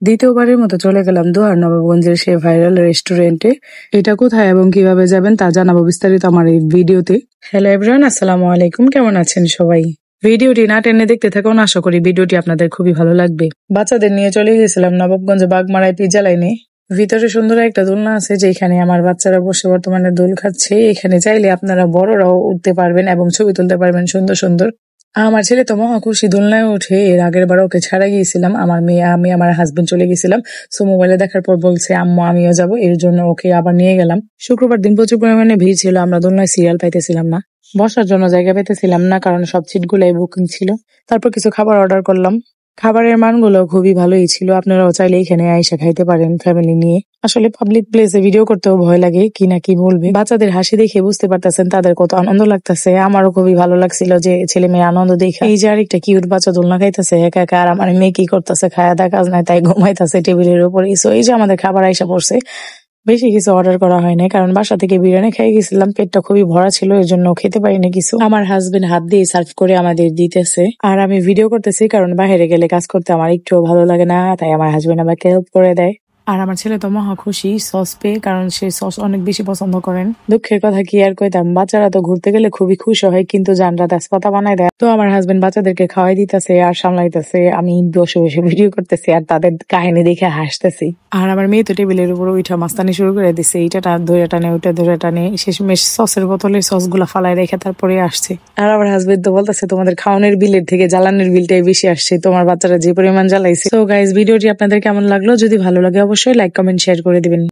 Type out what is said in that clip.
দ্বিতীয়বারের মতো চলে গেলাম দোহার নবাবগঞ্জের সেই ভাইরাল রেস্টুরেন্টে। এটা কোথায় এবং কিভাবে যাবেন তা জানাবো বিস্তারিত আমার এই ভিডিওতে। হ্যালো এভরিওয়ান, আসসালামু আলাইকুম। কেমন আছেন সবাই? ভিডিওটি না টেনে দেখতে থাকুন, আশা করি ভিডিওটি আপনাদের খুবই ভালো লাগবে। বাচ্চাদের নিয়ে চলে গেছিলাম নবাবগঞ্জ বাগমারায় পিজ্জা লাইনে। ভিতরে সুন্দর একটা দোলনা আছে যেখানে আমার বাচ্চারা বসে বর্তমানে দোল খাচ্ছে। এখানে চাইলে আপনারা বড়রাও উঠতে পারবেন এবং ছবি তুলতে পারবেন সুন্দর সুন্দর। আমার ছেলে তো মহা খুশি, দোলনায় উঠে। এর আগের বার ওকে ছাড়া গিয়েছিলাম, আমার মেয়ে আমি আমার হাজবেন্ড চলে গেছিলাম। সো মোবাইলে দেখার পর বলছে আম্মু আমিও যাবো, এর জন্য ওকে আবার নিয়ে গেলাম। শুক্রবার দিন প্রচুর পরিমাণে ভিড় ছিল, আমরা দোলনায় সিরিয়াল পাইতেছিলাম না, বসার জন্য জায়গা পেতেছিলাম না, কারণ সব সিট গুলাই বুকিং ছিল। তারপর কিছু খাবার অর্ডার করলাম। খাবারের মানগুলো খুবই ভালোই ছিল, আপনারাও চাইলে এখানে আইসা খাইতে পারেন ফ্যামিলি নিয়ে। আসলে পাবলিক প্লেসে ভিডিও করতেও ভয় লাগে, কি না কি বলবে। বাচ্চাদের হাসি দেখে বুঝতে পারতেছেন তাদের কত আনন্দ লাগতেছে। আমারও খুবই ভালো লাগছিল যে ছেলে মেয়ে আনন্দ দেখে। এই যে আরেকটা কিউট বাচ্চা দোলনা খাইতেছে একা একা, আর আমার মেয়ে কি করতেছে, খায়া দা কাজ নাই তাই ঘুমাইতেছে টেবিলের উপরে। সো এই যে আমাদের খাবার আইসা পড়ছে। বেশি কিছু অর্ডার করা হয় নাই, কারণ বাসা থেকে বিরিয়ানি খেয়ে গেছিলাম, পেটটা খুবই ভরা ছিল, এর জন্য খেতে পারিনি কিছু। আমার হাজবেন্ড হাত দিয়ে সার্ভ করে আমাদের দিতেছে, আর আমি ভিডিও করতেছি, কারণ বাইরে গেলে কাজ করতে আমার একটুও ভালো লাগে না, তাই আমার হাজবেন্ড আমাকে হেল্প করে দেয়। আর আমার ছেলে তো মহা খুশি সস পেয়ে, কারণ সে সস অনেক বেশি পছন্দ করেন। দুঃখের কথা কি আর কইতাম, বাচ্চারা তো ঘুরতে গেলে খুবই খুশি হয়, কিন্তু জানরা তেজপাতা বানায় দেয়। তো আমার হাজবেন্ড বাচ্চাদেরকে খাওয়াই দিতেছে আর সামলাইতেছে, আমি বসে বসে ভিডিও করতেছি আর তাদের কাহিনী দেখে হাসতেছি। আর আমার মেয়ে তো টেবিলের উপর উঠা মাস্তানি শুরু করে দিছে, এইটা ধরে টানে ওইটা ধরে টানে, শেষমেশ সসের বোতলে সস গুলা ফালাই রেখে তারপরে আসছে। আর আমার হাজবেন্ড তো বলতেছে তোমাদের খাওয়ানোর বিলের থেকে জ্বালানোর বিলটাই বেশি আসছে, তোমার বাচ্চারা যে পরিমাণ জ্বালাইছে। তো গাইস, ভিডিওটি আপনাদের কেমন লাগলো? যদি ভালো লাগে অবশ্যই লাইক কমেন্ট শেয়ার করে দিবেন।